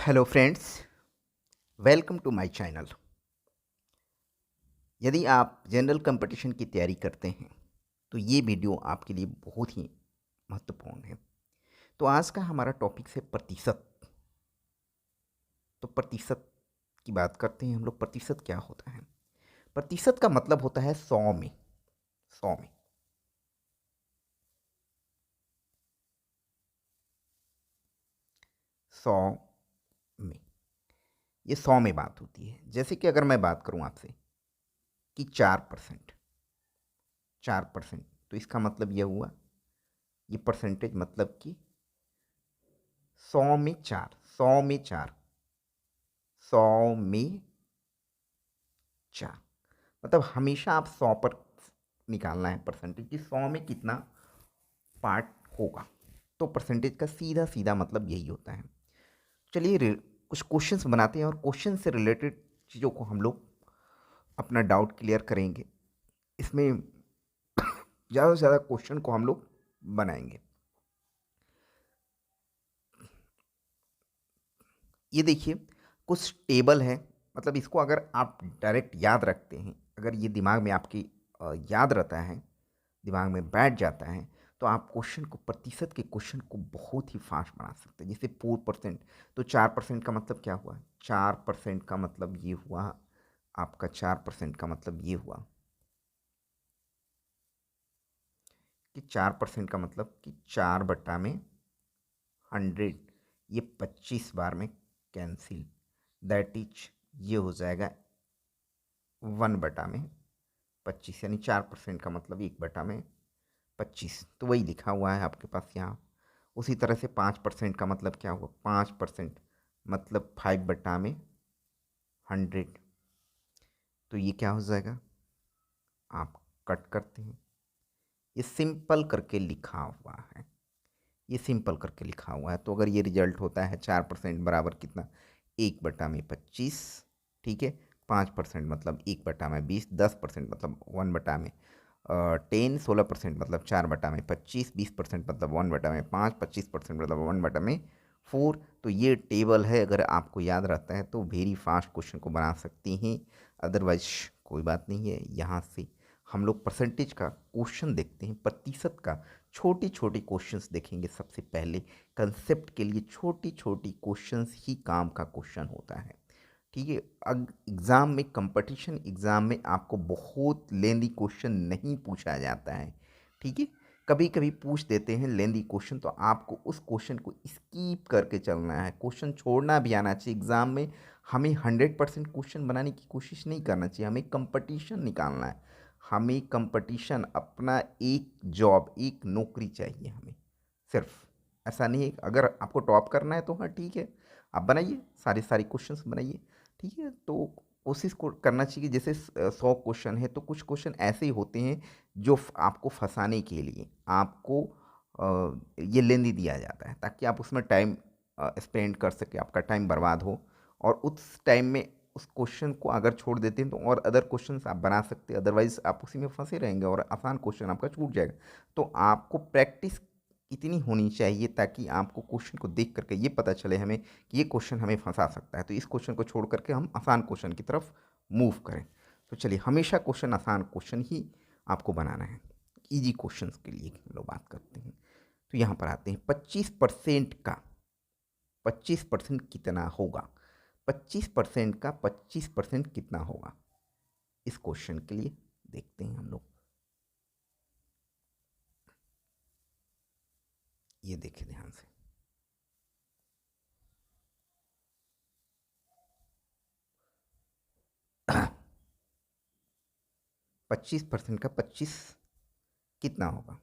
Hello friends, welcome to my channel. यदि आप general competition की तैयारी करते हैं तो ये वीडियो आपके लिए बहुत ही महत्वपूर्ण है। तो आज का हमारा टॉपिक है प्रतिशत। तो प्रतिशत की बात करते हैं हम लोग। प्रतिशत क्या होता है? प्रतिशत का मतलब होता है 100 में। 100 में 100 में ये 100 में बात होती है। जैसे कि अगर मैं बात करूं आपसे कि 4%, 4%, तो इसका मतलब यह हुआ, ये परसेंटेज मतलब कि 100 में 4, 100 में 4, 100 में 4, मतलब हमेशा आप 100 पर निकालना है परसेंटेज कि 100 में कितना पार्ट होगा। तो परसेंटेज का सीधा सीधा मतलब यही होता है। चलिए कुछ क्वेश्चंस बनाते हैं और क्वेश्चन से रिलेटेड चीज़ों को हम लोग अपना डाउट क्लियर करेंगे। इसमें ज़्यादा से ज़्यादा क्वेश्चन को हम लोग बनाएंगे। ये देखिए, कुछ टेबल है, मतलब इसको अगर आप डायरेक्ट याद रखते हैं, अगर ये दिमाग में आपकी याद रहता है, दिमाग में बैठ जाता है, तो आप क्वेश्चन को, प्रतिशत के क्वेश्चन को बहुत ही फास्ट बना सकते हैं। जैसे 4%, तो 4% का मतलब क्या हुआ? 4% का मतलब ये हुआ आपका, 4% का मतलब ये हुआ कि 4% का मतलब कि 4/100, ये 25 बार में कैंसिल, दैट इज ये हो जाएगा 1/25, यानी 4% का मतलब 1/25। तो वही लिखा हुआ है आपके पास यहाँ। उसी तरह से 5% का मतलब क्या हुआ? 5% मतलब 5/100। तो ये क्या हो जाएगा? आप कट करते हैं, ये सिंपल करके लिखा हुआ है, ये सिंपल करके लिखा हुआ है। तो अगर ये रिजल्ट होता है 4% बराबर कितना? 1/25, ठीक है। 5% मतलब 1/20, 10% मतलब 1/10, 16% मतलब 4/25, 20% मतलब 1/5, 25% मतलब 1/4। तो ये टेबल है, अगर आपको याद रहता है तो वेरी फास्ट क्वेश्चन को बना सकती हैं। अदरवाइज कोई बात नहीं है। यहाँ से हम लोग परसेंटेज का क्वेश्चन देखते हैं, प्रतिशत का छोटी छोटी क्वेश्चंस देखेंगे। सबसे पहले कंसेप्ट के लिए छोटी छोटी क्वेश्चंस ही काम का क्वेश्चन होता है, ठीक है। एग्ज़ाम में, कंपटीशन एग्ज़ाम में आपको बहुत लेंदी क्वेश्चन नहीं पूछा जाता है, ठीक है। कभी कभी पूछ देते हैं लेंदी क्वेश्चन, तो आपको उस क्वेश्चन को स्कीप करके चलना है। क्वेश्चन छोड़ना भी आना चाहिए एग्ज़ाम में। हमें 100% क्वेश्चन बनाने की कोशिश नहीं करना चाहिए, हमें कंपटीशन निकालना है। हमें कंपटीशन, अपना एक जॉब, एक नौकरी चाहिए हमें सिर्फ। ऐसा नहीं है, अगर आपको टॉप करना है तो हाँ ठीक है, आप बनाइए, सारे सारे क्वेश्चंस बनाइए, ठीक है। तो कोशिश को करना चाहिए। जैसे 100 क्वेश्चन है तो कुछ क्वेश्चन ऐसे ही होते हैं जो आपको फंसाने के लिए आपको ये लेंदी दिया जाता है, ताकि आप उसमें टाइम स्पेंड कर सके, आपका टाइम बर्बाद हो। और उस टाइम में उस क्वेश्चन को अगर छोड़ देते हैं तो और अदर क्वेश्चंस आप बना सकते हैं, अदरवाइज आप उसी में फंसे रहेंगे और आसान क्वेश्चन आपका छूट जाएगा। तो आपको प्रैक्टिस इतनी होनी चाहिए ताकि आपको क्वेश्चन को देख करके ये पता चले हमें कि ये क्वेश्चन हमें फंसा सकता है, तो इस क्वेश्चन को छोड़ करके हम आसान क्वेश्चन की तरफ मूव करें। तो चलिए, हमेशा क्वेश्चन आसान क्वेश्चन ही आपको बनाना है। इजी क्वेश्चंस के लिए हम लोग बात करते हैं। तो यहाँ पर आते हैं 25% का 25% कितना होगा? 25% का 25% कितना होगा? इस क्वेश्चन के लिए देखते हैं हम लोग। ये देखिए ध्यान से, 25% का 25 कितना होगा?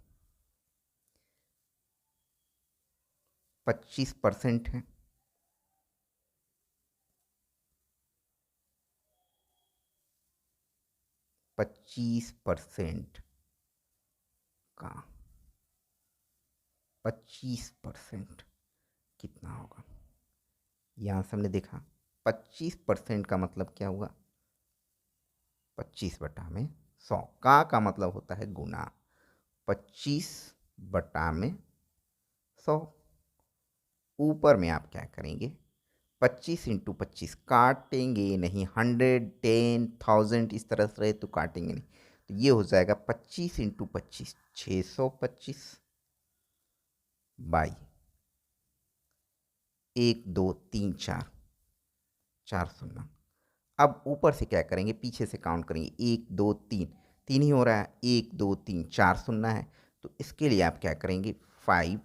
25% है, 25% का 25% कितना होगा? यहाँ से हमने देखा 25% का मतलब क्या हुआ? 25/100। का मतलब होता है गुना, 25/100। ऊपर में आप क्या करेंगे? 25 इंटू 25 काटेंगे नहीं, 100, 10, 1000 इस तरह से रहे तो काटेंगे नहीं, तो ये हो जाएगा 25 इंटू 25 625 बाई 1 2 3 4 4 शून्य। अब ऊपर से क्या करेंगे, पीछे से काउंट करेंगे, 1 2 3, 3 ही हो रहा है, 1 2 3 4 शून्य है, तो इसके लिए आप क्या करेंगे 5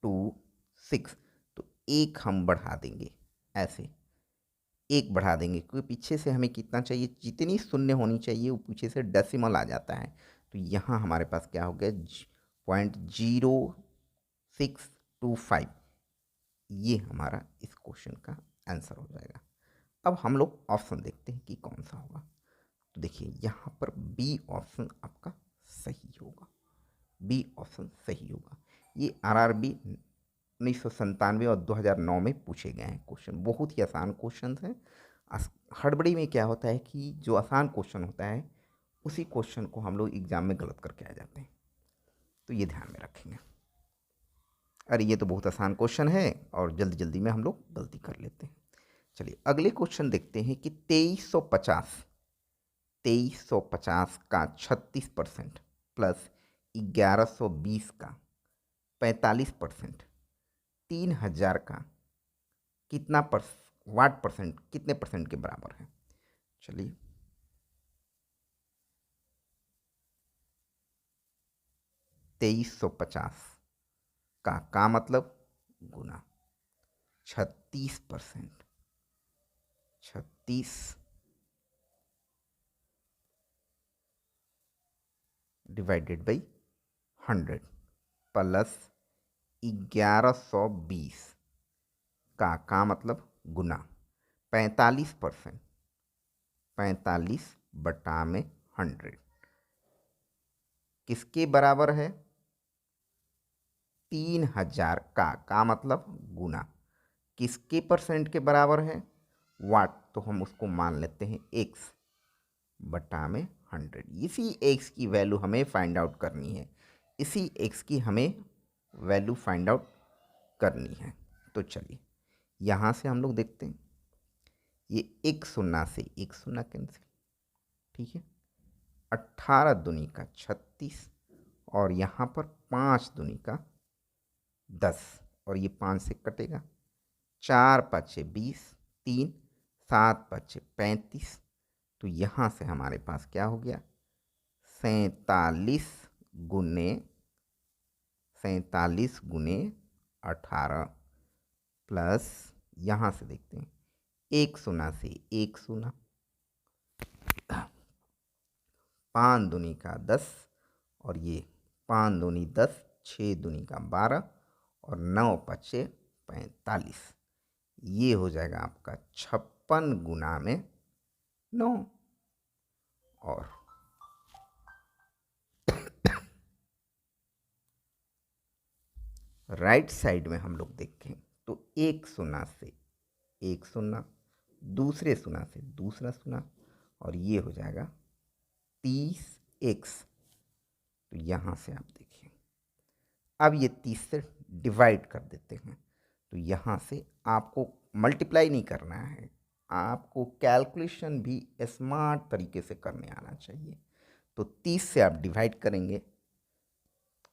2 6, तो एक हम बढ़ा देंगे, ऐसे एक बढ़ा देंगे क्योंकि पीछे से हमें कितना चाहिए, जितनी शून्य होनी चाहिए वो पीछे से डेसिमल आ जाता है, तो यहाँ हमारे पास क्या हो गया 0.0625, ये हमारा इस क्वेश्चन का आंसर हो जाएगा। अब हम लोग ऑप्शन देखते हैं कि कौन सा होगा, तो देखिए यहाँ पर बी ऑप्शन आपका सही होगा, बी ऑप्शन सही होगा। ये आरआरबी 1997 और 2009 में पूछे गए हैं क्वेश्चन, बहुत ही आसान क्वेश्चन हैं। हड़बड़ी में क्या होता है कि जो आसान क्वेश्चन होता है उसी क्वेश्चन को हम लोग एग्जाम में गलत करके आ जाते हैं, तो ये ध्यान में रखेंगे। अरे ये तो बहुत आसान क्वेश्चन है और जल्दी जल्दी में हम लोग गलती कर लेते हैं। चलिए अगले क्वेश्चन देखते हैं कि 2350 का 36% प्लस 1120 का 45%, 3000 का कितना वाट परसेंट कितने परसेंट के बराबर है। चलिए 2350 का मतलब गुना 36%, 36 डिवाइडेड बाई 100 प्लस 1120 का मतलब गुना 45%, 45 बटा में 100 किसके बराबर है, 3000 का मतलब गुना किसके परसेंट के बराबर है, वाट, तो हम उसको मान लेते हैं एक्स बटा में 100। इसी एक्स की वैल्यू हमें फाइंड आउट करनी है, इसी एक्स की हमें वैल्यू फाइंड आउट करनी है। तो चलिए यहाँ से हम लोग देखते हैं, ये एक शून्य से एक शून्य कैंसिल, ठीक है, 18 दूनी का 36 और यहाँ पर 5 दूनी का 10 और ये 5 से कटेगा, 4 5 20, 3 7 5 35, तो यहाँ से हमारे पास क्या हो गया 47 गुने 18 प्लस यहाँ से देखते हैं एक शून्य से एक शून्य, 5 दूनी का 10 और ये 5 दूनी 10, 6 दूनी का 12 और 9 पचे 45, ये हो जाएगा आपका 56 गुना में 9। और राइट साइड में हम लोग देखें तो एक शून्य से एक शून्य, दूसरे शून्य से दूसरा शून्य और ये हो जाएगा 30x, तो यहाँ से आप देखिए अब ये 30 से डिवाइड कर देते हैं, तो यहाँ से आपको मल्टीप्लाई नहीं करना है, आपको कैलकुलेशन भी स्मार्ट तरीके से करने आना चाहिए। तो 30 से आप डिवाइड करेंगे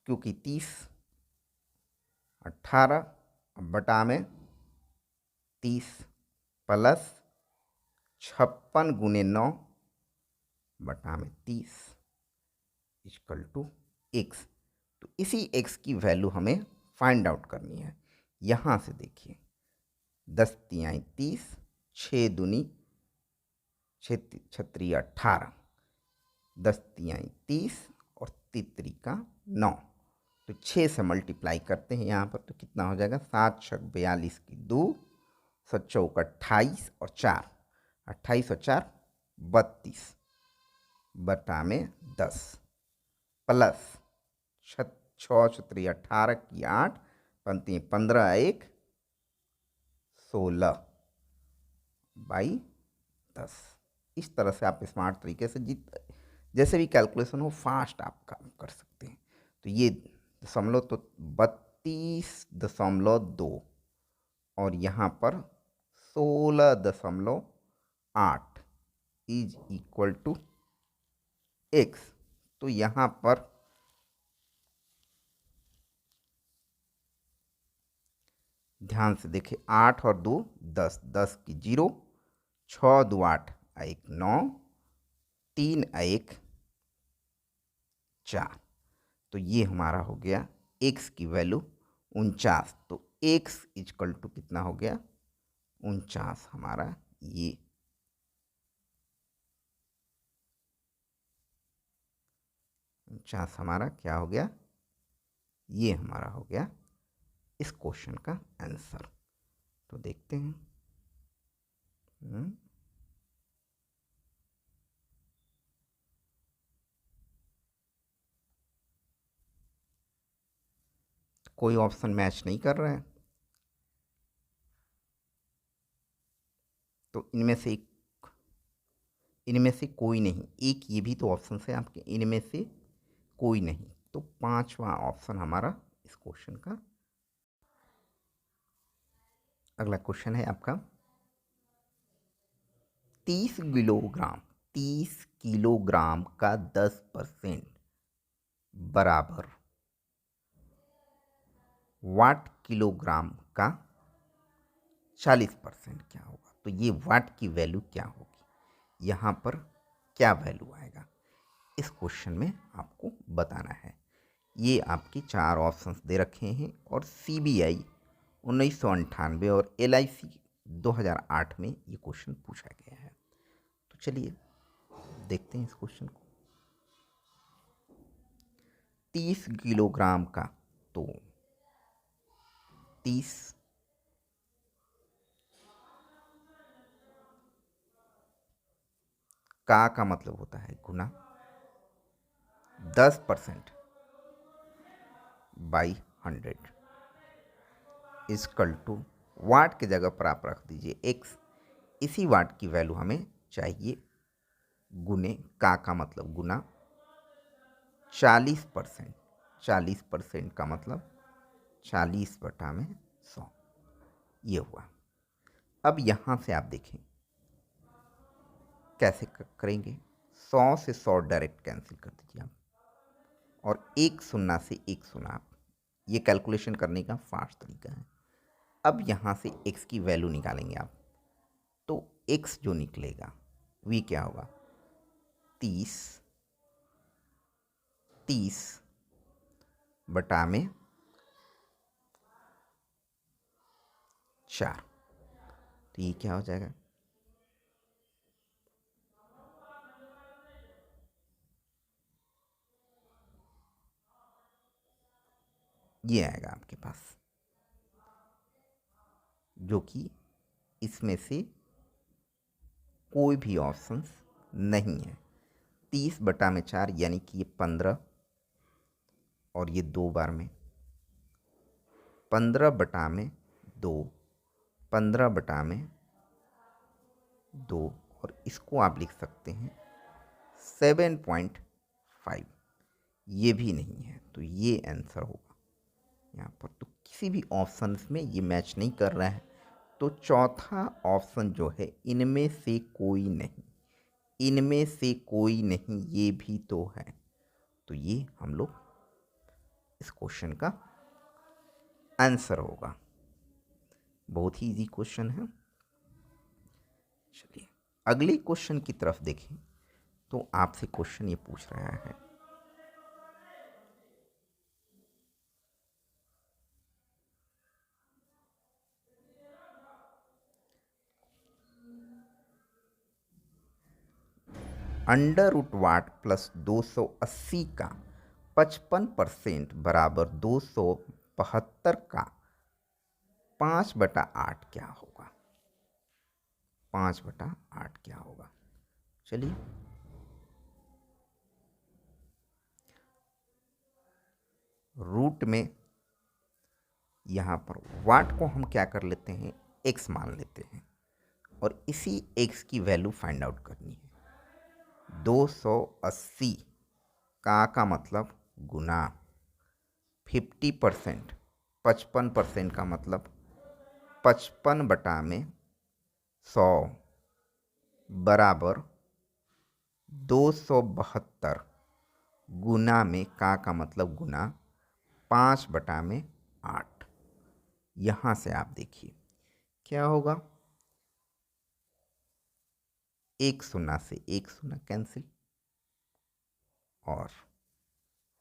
क्योंकि 30 18 बटा में 30 प्लस 56 गुने 9 बटा में 30 इक्वल टू एक्स, तो इसी एक्स की वैल्यू हमें फाइंड आउट करनी है। यहाँ से देखिए 10 तियाई 30, 6 दूनी 6 18, 10 तियाई 30 और तितरी का 9, तो 6 से मल्टीप्लाई करते हैं यहाँ पर, तो कितना हो जाएगा 7 छक 42 की 2, 7 चौक 28 और 4, 28 और 4 32 बटा में 10 प्लस 6 छत्री 18 की 8 पंक्ति 15 1 16 बाई 10। इस तरह से आप स्मार्ट तरीके से जैसे भी कैलकुलेशन हो फास्ट आप काम कर सकते हैं। तो ये दशमलव तो 32.2 और यहाँ पर 16.8 इज इक्वल टू एक्स। तो यहाँ पर ध्यान से देखिए, 8 और 2 10, 10 की 0, 6 2 8 1 9, 3 1 4। तो ये हमारा हो गया x की वैल्यू 49। तो x इजकल टू कितना हो गया 49 हमारा ये 49 हमारा क्या हो गया, ये हमारा हो गया इस क्वेश्चन का आंसर। तो देखते हैं। कोई ऑप्शन मैच नहीं कर रहा है, तो इनमें से कोई नहीं, एक ये भी तो ऑप्शन है आपके, इनमें से कोई नहीं। तो पांचवा ऑप्शन हमारा इस क्वेश्चन का। अगला क्वेश्चन है आपका 30 किलोग्राम 30 किलोग्राम का 10% बराबर वाट किलोग्राम का 40% क्या होगा। तो ये वाट की वैल्यू क्या होगी, यहाँ पर क्या वैल्यू आएगा, इस क्वेश्चन में आपको बताना है। ये आपके 4 ऑप्शंस दे रखे हैं और CBI 1998 और LIC 2008 में ये क्वेश्चन पूछा गया है। तो चलिए देखते हैं इस क्वेश्चन को। 30 किलोग्राम का, तो 30 का मतलब होता है गुना 10% बाई 100 इजकल टू वाट की जगह पर आप रख दीजिए x। इसी वाट की वैल्यू हमें चाहिए गुने का मतलब गुना 40%। 40% का मतलब 40/100 ये हुआ। अब यहाँ से आप देखें कैसे करेंगे। 100 से 100 डायरेक्ट कैंसिल कर दीजिए आप, और एक शून्य से एक शून्य आप, ये कैलकुलेशन करने का फास्ट तरीका है। अब यहाँ से x की वैल्यू निकालेंगे आप, तो x जो निकलेगा वी क्या होगा 30 बटा में 4। तो ये क्या हो जाएगा, ये आएगा आपके पास, जो कि इसमें से कोई भी ऑप्शंस नहीं है। 30 बटा में 4 यानी कि ये 15, और ये 2 बार में 15 बटा में 2, 15 बटा में 2, और इसको आप लिख सकते हैं 7.5। ये भी नहीं है, तो ये आंसर होगा यहाँ पर। तो किसी भी ऑप्शन में ये मैच नहीं कर रहा है, तो चौथा ऑप्शन जो है इनमें से कोई नहीं, इनमें से कोई नहीं ये भी तो है। तो ये हम लोग इस क्वेश्चन का आंसर होगा। बहुत ही इजी क्वेश्चन है। चलिए अगले क्वेश्चन की तरफ देखें। तो आपसे क्वेश्चन ये पूछ रहा है √वाट प्लस 280 का 55% बराबर 272 का 5/8 क्या होगा। 5/8 क्या होगा, चलिए रूट में यहाँ पर वाट को हम क्या कर लेते हैं x मान लेते हैं, और इसी x की वैल्यू फाइंड आउट करनी है। 280 का मतलब गुना 50%, 55% का मतलब 55 बटा में 100 बराबर 272 गुना में का मतलब गुना 5/8। यहाँ से आप देखिए क्या होगा, एक शून्य से एक शून्य कैंसिल, और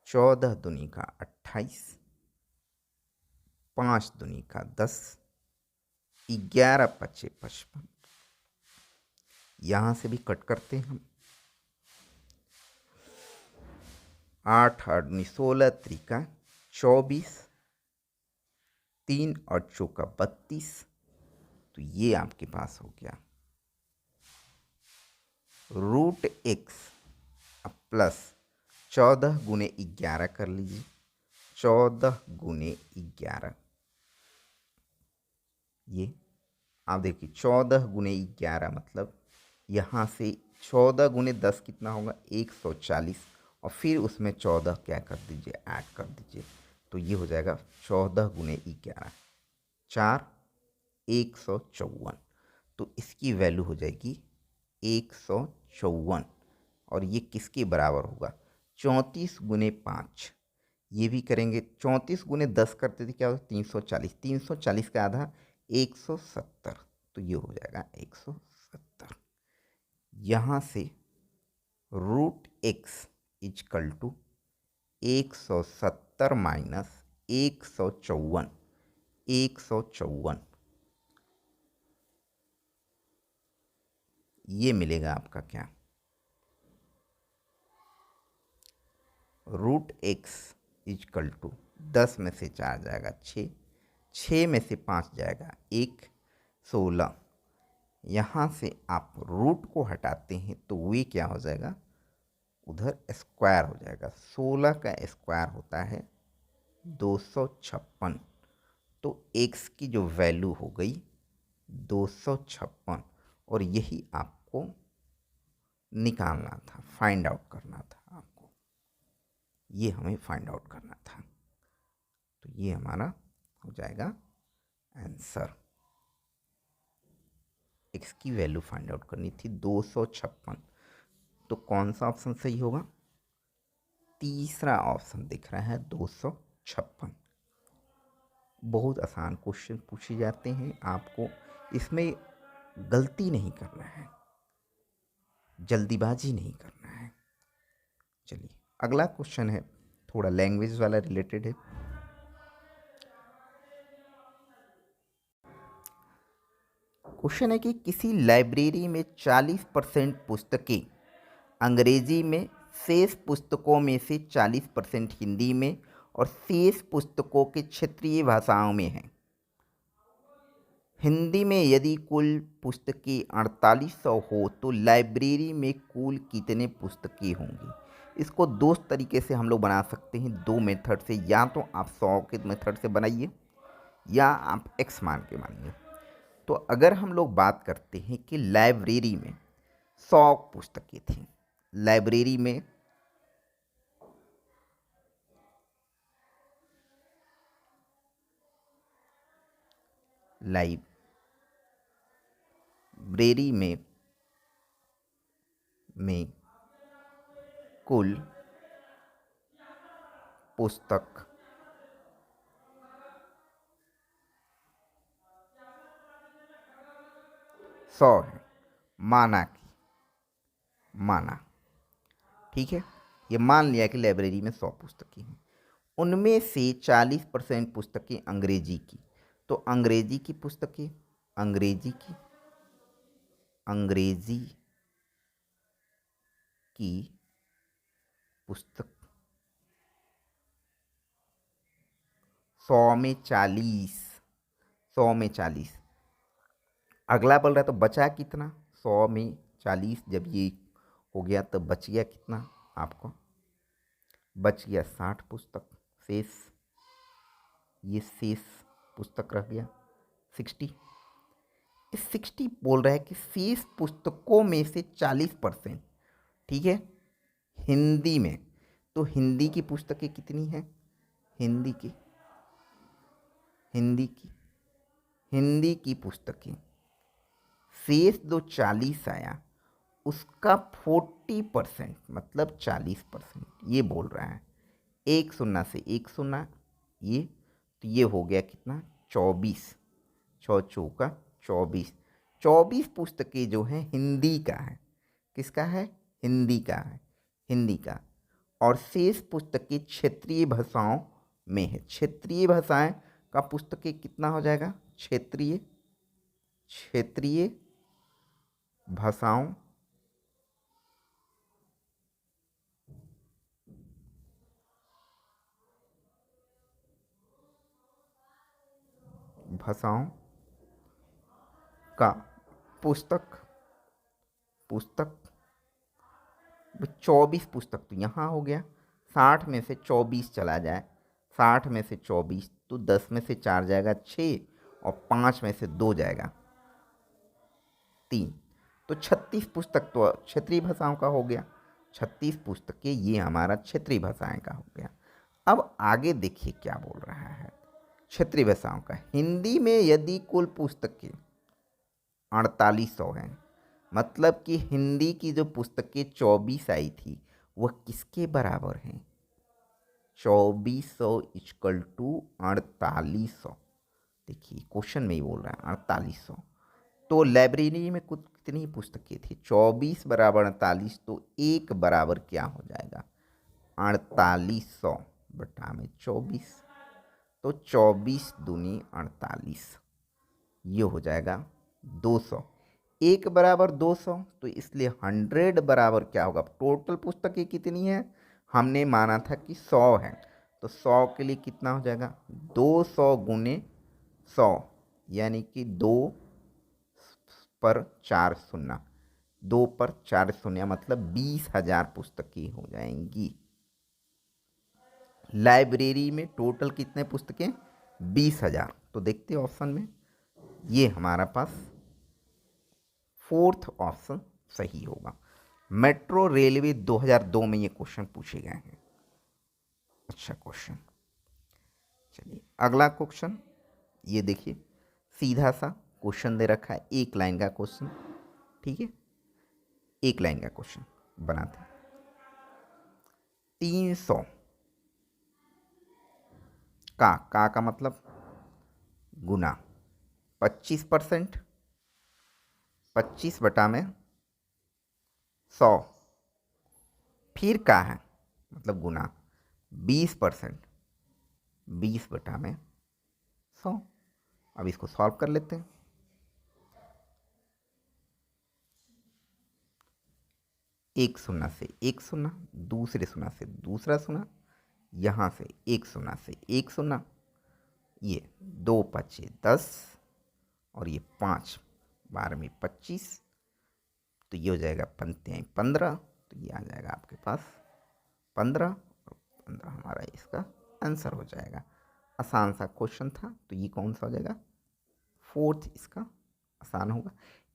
14 दूनी का 28, 5 दूनी का 10, 11 पचे 55। यहाँ से भी कट करते हैं हम, 8 8 दूनी 16, त्रिका 24, 3 और चौका 32। तो ये आपके पास हो गया √x प्लस 14 गुने 11 कर लीजिए, 14 गुने 11, ये आप देखिए 14 गुने 11 मतलब यहाँ से 14 गुने 10 कितना होगा 140, और फिर उसमें 14 क्या कर दीजिए ऐड कर दीजिए, तो ये हो जाएगा 14 गुने 11 4 154। तो इसकी वैल्यू हो जाएगी 154, और ये किसके बराबर होगा 34 गुने 5। ये भी करेंगे, 34 गुने 10 करते थे क्या होता 340, 340 का आधा 170, तो ये हो जाएगा 170। यहाँ से √x इजकल टू 170 माइनस 154, 154 ये मिलेगा आपका क्या, √x इजकल टू 10 में से 4 जाएगा 6, 6 में से 5 जाएगा 1, 16। यहाँ से आप रूट को हटाते हैं तो वे क्या हो जाएगा, उधर स्क्वायर हो जाएगा, 16 का स्क्वायर होता है 256। तो x की जो वैल्यू हो गई 256, और यही आपको निकालना था, फाइंड आउट करना था आपको, ये हमें फाइंड आउट करना था। तो ये हमारा हो जाएगा आंसर, x की वैल्यू फाइंड आउट करनी थी 256। तो कौन सा ऑप्शन सही होगा, तीसरा ऑप्शन दिख रहा है 256। बहुत आसान क्वेश्चन पूछे जाते हैं, आपको इसमें गलती नहीं करना है, जल्दीबाजी नहीं करना है। चलिए अगला क्वेश्चन है, थोड़ा लैंग्वेज वाला रिलेटेड है। क्वेश्चन है कि किसी लाइब्रेरी में 40% पुस्तकें अंग्रेजी में, शेष पुस्तकों में से 40% हिंदी में और शेष पुस्तकों के क्षेत्रीय भाषाओं में हैं। हिंदी में यदि कुल पुस्तकें 4800 हो तो लाइब्रेरी में कुल कितने पुस्तकें होंगी। इसको दो तरीके से हम लोग बना सकते हैं, दो मेथड से, या तो आप 100 के मेथड से बनाइए या आप x मान के मानिए। तो अगर हम लोग बात करते हैं कि लाइब्रेरी में 100 पुस्तकें थी, लाइब्रेरी में कुल पुस्तक 100 है, माना ठीक है, ये मान लिया कि लाइब्रेरी में 100 पुस्तकें हैं, उनमें से 40% पुस्तकें अंग्रेजी की। तो अंग्रेजी की पुस्तकें, अंग्रेजी की पुस्तक 100 में 40, 100 में 40, अगला बोल रहा है तो बचा कितना, 100 में 40 जब ये हो गया तो बच गया कितना आपको, बच गया 60 पुस्तक शेष, ये शेष पुस्तक रह गया 60। इस 60 बोल रहा है कि शेष पुस्तकों में से 40%, ठीक है, हिंदी में। तो हिंदी की पुस्तकें कितनी हैं, हिंदी की पुस्तकें शेष जो 40 आया उसका 40% मतलब 40%, ये बोल रहा है। एक शून्य से एक शून्य, ये तो ये हो गया कितना, 24, छः चौका 24। 24 पुस्तकें जो हैं हिंदी का है, किसका है, हिंदी का है, हिंदी का। और शेष पुस्तकें क्षेत्रीय भाषाओं में है। क्षेत्रीय भाषाएं का पुस्तकें कितना हो जाएगा, क्षेत्रीय भाषाओं भाषाओं का पुस्तक 24 पुस्तक तो यहाँ हो गया। 60 में से 24 चला जाए, 60 में से 24 तो 10 में से 4 जाएगा 6, और 5 में से 2 जाएगा 3, तो 36 पुस्तक तो क्षेत्रीय भाषाओं का हो गया। 36 पुस्तकें ये हमारा क्षेत्रीय भाषाएं का हो गया। अब आगे देखिए क्या बोल रहा है क्षेत्रीय भाषाओं का। हिंदी में यदि कुल पुस्तकें 4800 हैं, मतलब कि हिंदी की जो पुस्तकें 24 आई थी वह किसके बराबर हैं, 2400 इक्वल टू 4800। देखिए क्वेश्चन में ही बोल रहा है 4800। तो लाइब्रेरी में कुछ कितनी पुस्तकें थी, 24 बराबर 48, तो एक बराबर क्या हो जाएगा, 4800 बटा में 24, तो 24 दूनी 48, ये हो जाएगा 200। एक बराबर 200, तो इसलिए 100 बराबर क्या होगा, टोटल पुस्तकें कितनी है, हमने माना था कि 100 है, तो 100 के लिए कितना हो जाएगा, 200 गुने 100, यानी कि 2 पर 4 शून्य, 2 पर 4 शून्य मतलब 20,000 पुस्तकें हो जाएंगी। लाइब्रेरी में टोटल कितने पुस्तकें, 20,000। तो देखते हैं ऑप्शन में, ये हमारा पास 4th ऑप्शन सही होगा। मेट्रो रेलवे 2002 में ये क्वेश्चन पूछे गए हैं। अच्छा क्वेश्चन। चलिए अगला क्वेश्चन, ये देखिए सीधा सा क्वेश्चन दे रखा है, एक लाइन का क्वेश्चन, ठीक है, एक लाइन का क्वेश्चन बनाते हैं। 300 का मतलब गुना 25%, 25 बटा में 100, फिर का है मतलब गुना 20%, 20 बटा में 100। अब इसको सॉल्व कर लेते हैं। एक शून्य से एक शून्य, दूसरे शून्य से दूसरा शून्य, यहाँ से एक शून्य से एक शून्य, ये 2 पचे 10 और ये 5 12 में 25, तो ये हो जाएगा 15, तो ये आ जाएगा आपके पास 15, और 15 हमारा इसका आंसर हो जाएगा। आसान सा क्वेश्चन था, तो ये कौन सा हो जाएगा, 4th इसका आसान होगा।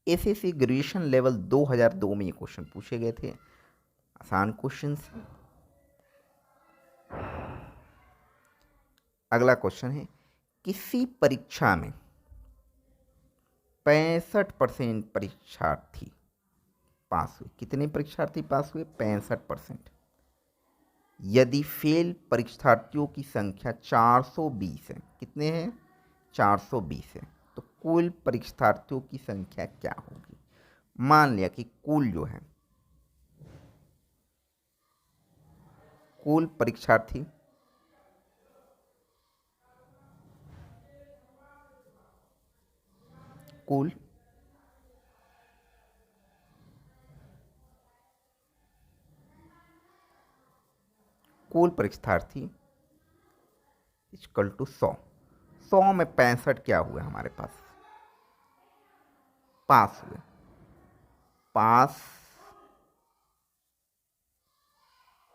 एसएससी ग्रेजुएशन लेवल 2002 में ये क्वेश्चन पूछे गए थे, आसान क्वेश्चन। अगला क्वेश्चन है, किसी परीक्षा में 65% परीक्षार्थी पास हुए, कितने परीक्षार्थी पास हुए, 65%। यदि फेल परीक्षार्थियों की संख्या 420 है, कितने हैं, 420 है, तो कुल परीक्षार्थियों की संख्या क्या होगी। मान लिया कि कुल जो है, कुल परीक्षार्थी कुल परीक्षार्थी इक्वल टू 100। 100 में 65 क्या हुए हमारे पास, पास हुए, पास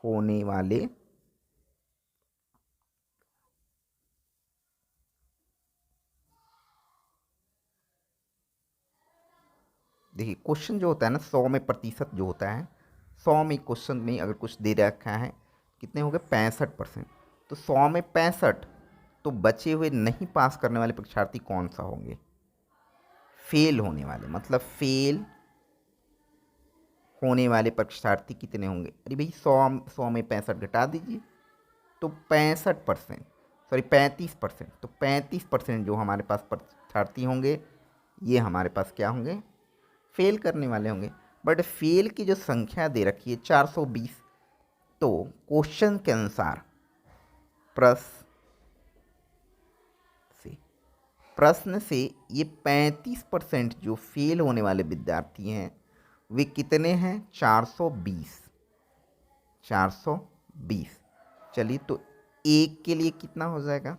होने वाले देखिए क्वेश्चन जो होता है ना, 100 में प्रतिशत जो होता है, 100 में क्वेश्चन में अगर कुछ दे रखा है, कितने हो गए 65%, तो 100 में 65, तो बचे हुए नहीं पास करने वाले परीक्षार्थी कौन सा होंगे, फेल होने वाले, मतलब फेल होने वाले परीक्षार्थी कितने होंगे? अरे भाई 100 में 65 घटा दीजिए तो 65%, सॉरी 35%, तो 35% जो हमारे पास परीक्षार्थी होंगे ये हमारे पास क्या होंगे? फेल करने वाले होंगे। बट फेल की जो संख्या दे रखी है 420, तो क्वेश्चन के अनुसार प्रश्न से ये 35% जो फेल होने वाले विद्यार्थी हैं वे कितने हैं? 420। 420, चलिए तो एक के लिए कितना हो जाएगा?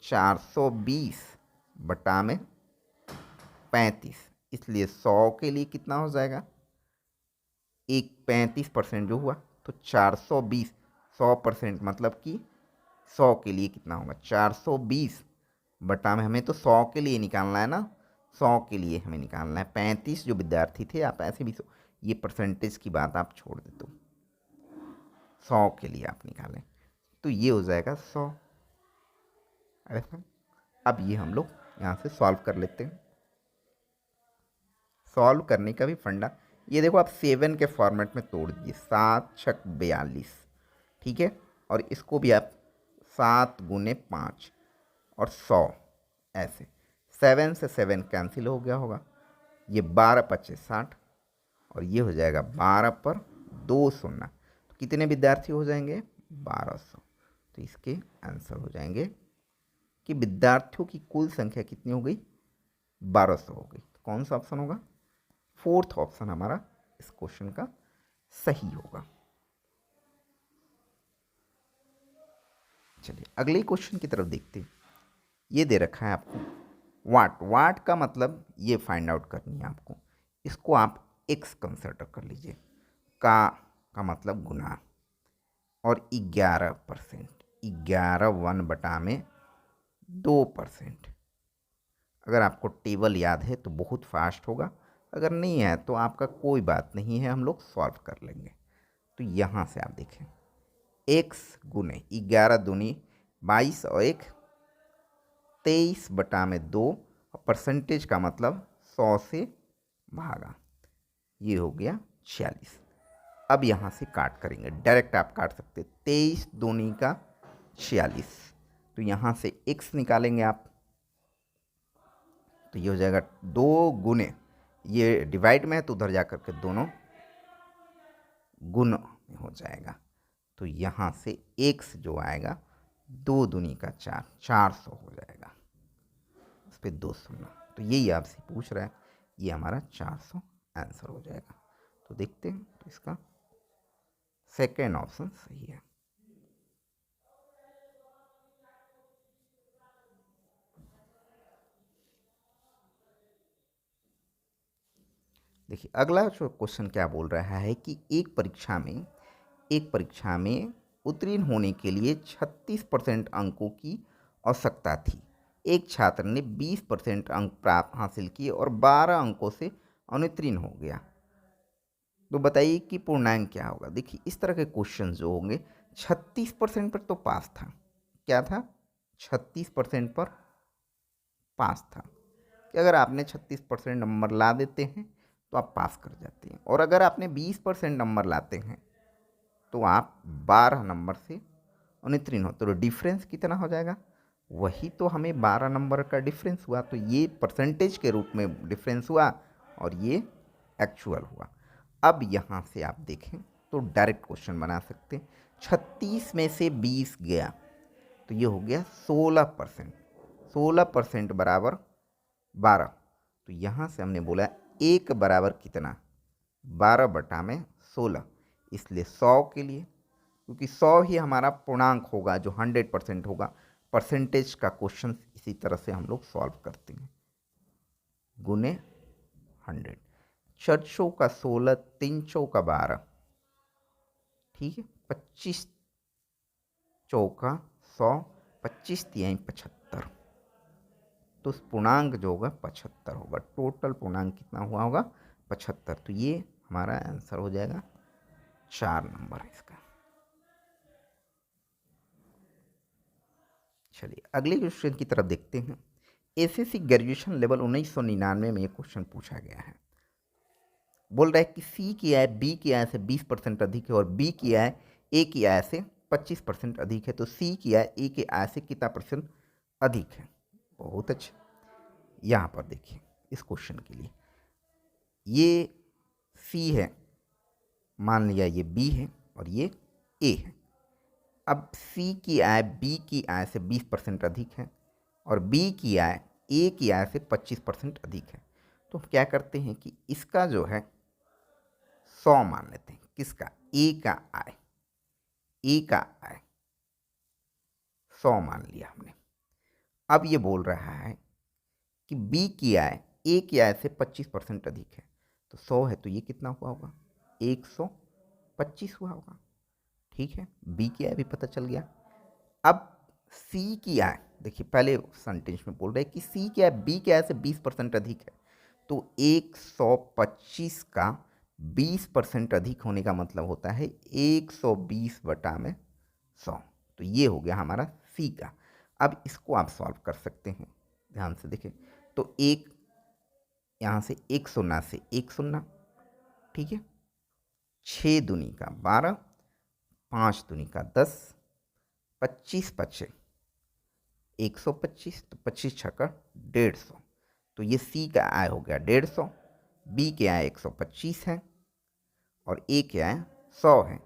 420 बटा में 35, इसलिए 100 के लिए कितना हो जाएगा? एक 35% जो हुआ, तो 420, 100% मतलब कि 100 के लिए कितना होगा? 420 बटा में, हमें तो 100 के लिए निकालना है ना, 100 के लिए हमें निकालना है। 35 जो विद्यार्थी थे, आप ऐसे भी ये परसेंटेज की बात आप छोड़ देते हो, 100 के लिए आप निकालें तो ये हो जाएगा 100। ऐसा, अब ये हम लोग यहाँ से सॉल्व कर लेते हैं। सॉल्व करने का भी फंडा, ये देखो आप 7 के फॉर्मेट में तोड़ दीजिए, 7 छक 42, ठीक है। और इसको भी आप 7 गुने 5 और 100, ऐसे 7 से 7 कैंसिल हो गया होगा, ये 12 पच्चे 60 और ये हो जाएगा 12 पर 2 शून्य, तो कितने विद्यार्थी हो जाएंगे? 1200। तो इसके आंसर हो जाएंगे कि विद्यार्थियों की कुल संख्या कितनी हो गई? 1200 हो गई। तो कौन सा ऑप्शन होगा? फोर्थ ऑप्शन हमारा इस क्वेश्चन का सही होगा। चलिए अगले क्वेश्चन की तरफ देखते हैं। ये दे रखा है आपको वाट का मतलब ये फाइंड आउट करनी है आपको। इसको आप एक्स कंसिडर कर लीजिए, का मतलब गुना, और 11%, 11 1 बटा में 2%। अगर आपको टेबल याद है तो बहुत फास्ट होगा, अगर नहीं है तो आपका कोई बात नहीं है, हम लोग सॉल्व कर लेंगे। तो यहाँ से आप देखें, एक्स गुने 11 दूनी 22 और 1 23 बटा में 2, और परसेंटेज का मतलब 100 से भागा, ये हो गया 46। अब यहाँ से काट करेंगे, डायरेक्ट आप काट सकते, 23 दूनी का 46, तो यहाँ से x निकालेंगे आप, तो ये हो जाएगा 2 गुने, ये डिवाइड में है तो उधर जा करके दोनों गुण में हो जाएगा, तो यहाँ से x जो आएगा 2 दूनी का 4, 400 हो जाएगा, उस पर 2 शून्य, तो यही आपसे पूछ रहा है, ये हमारा 400 आंसर हो जाएगा। तो देखते हैं, तो इसका सेकेंड ऑप्शन सही है। देखिए अगला जो क्वेश्चन क्या बोल रहा है कि एक परीक्षा में उत्तीर्ण होने के लिए 36% अंकों की आवश्यकता थी। एक छात्र ने 20% अंक प्राप्त हासिल किए और 12 अंकों से अनुत्तीर्ण हो गया। तो बताइए कि पूर्णांक क्या होगा? देखिए इस तरह के क्वेश्चन जो होंगे, 36% पर तो पास था, क्या था? 36% पर पास था, कि अगर आपने 36% नंबर ला देते हैं तो आप पास कर जाते हैं, और अगर आपने 20% नंबर लाते हैं तो आप 12 नंबर से अनुत्तीर्ण हो, तो डिफरेंस कितना हो जाएगा? वही तो हमें 12 नंबर का डिफरेंस हुआ, तो ये परसेंटेज के रूप में डिफरेंस हुआ और ये एक्चुअल हुआ। अब यहाँ से आप देखें तो डायरेक्ट क्वेश्चन बना सकते हैं, 36 में से 20 गया तो ये हो गया 16%, 16% बराबर 12, तो यहाँ से हमने बोला एक बराबर कितना? 12 बटा में 16, इसलिए 100 के लिए, क्योंकि 100 ही हमारा पूर्णांक होगा जो 100% होगा। परसेंटेज का क्वेश्चन इसी तरह से हम लोग सॉल्व करते हैं, गुने 100, 4 चौका 16, 3 चौका 12, ठीक है, 25 चौका 100, 25 तिहाई 75, तो पूर्णांक जो होगा 75 होगा। टोटल पूर्णांक कितना हुआ होगा? 75, तो ये हमारा आंसर हो जाएगा 4 नंबर है इसका। चलिए अगले क्वेश्चन की तरफ देखते हैं। एसएससी ग्रेजुएशन लेवल 1999 में ये क्वेश्चन पूछा गया है। बोल रहा है कि सी की आय बी की आय से 20% अधिक है और बी की आय ए की आय से 25% अधिक है, तो सी की आय ए की आय से कितना परसेंट अधिक है। बहुत अच्छा। यहाँ पर देखिए इस क्वेश्चन के लिए ये सी है, मान लिया ये बी है और ये ए है। अब सी की आय बी की आय से 20% अधिक है और बी की आय ए की आय से 25% अधिक है, तो हम क्या करते हैं कि इसका जो है 100 मान लेते हैं। किसका? ए का आय, ए का आय 100 मान लिया हमने। अब ये बोल रहा है कि बी की आय ए की आय से 25% अधिक है, तो 100 है तो ये कितना हुआ होगा? 125 हुआ होगा। ठीक है, बी की आय भी पता चल गया। अब सी की आय, देखिए पहले सेंटेंस में बोल रहे हैं कि सी की आय बी की आय से 20% अधिक है, तो 125 का 20% अधिक होने का मतलब होता है 120 बटा में 100। तो ये हो गया हमारा सी का। अब इसको आप सॉल्व कर सकते हैं, ध्यान से देखें। तो एक यहाँ से एक शून्य से एक शून्य, ठीक है, 6 दूनी का 12, 5 दूनी का 10, 25 पचे 125, तो 25 छक्का 150। तो ये सी का आय हो गया 150, बी के आय 125 है और ए के आय 100 है।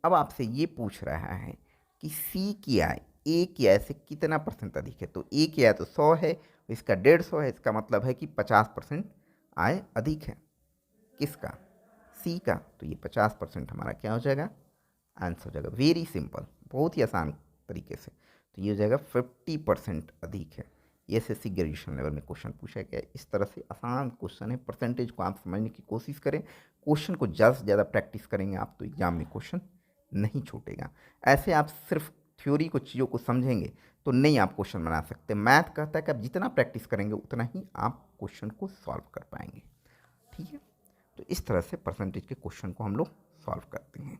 अब आपसे ये पूछ रहा है कि सी की आय ए की आय से कितना परसेंट अधिक है, तो ए की आय तो 100 है, इसका 150 है, इसका मतलब है कि 50% आय अधिक है। किसका? सी का। तो ये 50% हमारा क्या हो जाएगा? आंसर हो जाएगा। वेरी सिंपल, बहुत ही आसान तरीके से। तो ये हो जाएगा 50% अधिक है। ये एसएससी ग्रेजुएशन लेवल में क्वेश्चन पूछा गया है। इस तरह से आसान क्वेश्चन है। परसेंटेज को आप समझने की कोशिश करें, क्वेश्चन को ज़्यादा से ज़्यादा प्रैक्टिस करेंगे आप, तो एग्जाम में क्वेश्चन नहीं छूटेगा। ऐसे आप सिर्फ थ्योरी को, चीज़ों को समझेंगे तो नहीं आप क्वेश्चन बना सकते। मैथ कहता है कि आप जितना प्रैक्टिस करेंगे उतना ही आप क्वेश्चन को सॉल्व कर पाएंगे। ठीक है, तो इस तरह से परसेंटेज के क्वेश्चन को हम लोग सॉल्व करते हैं।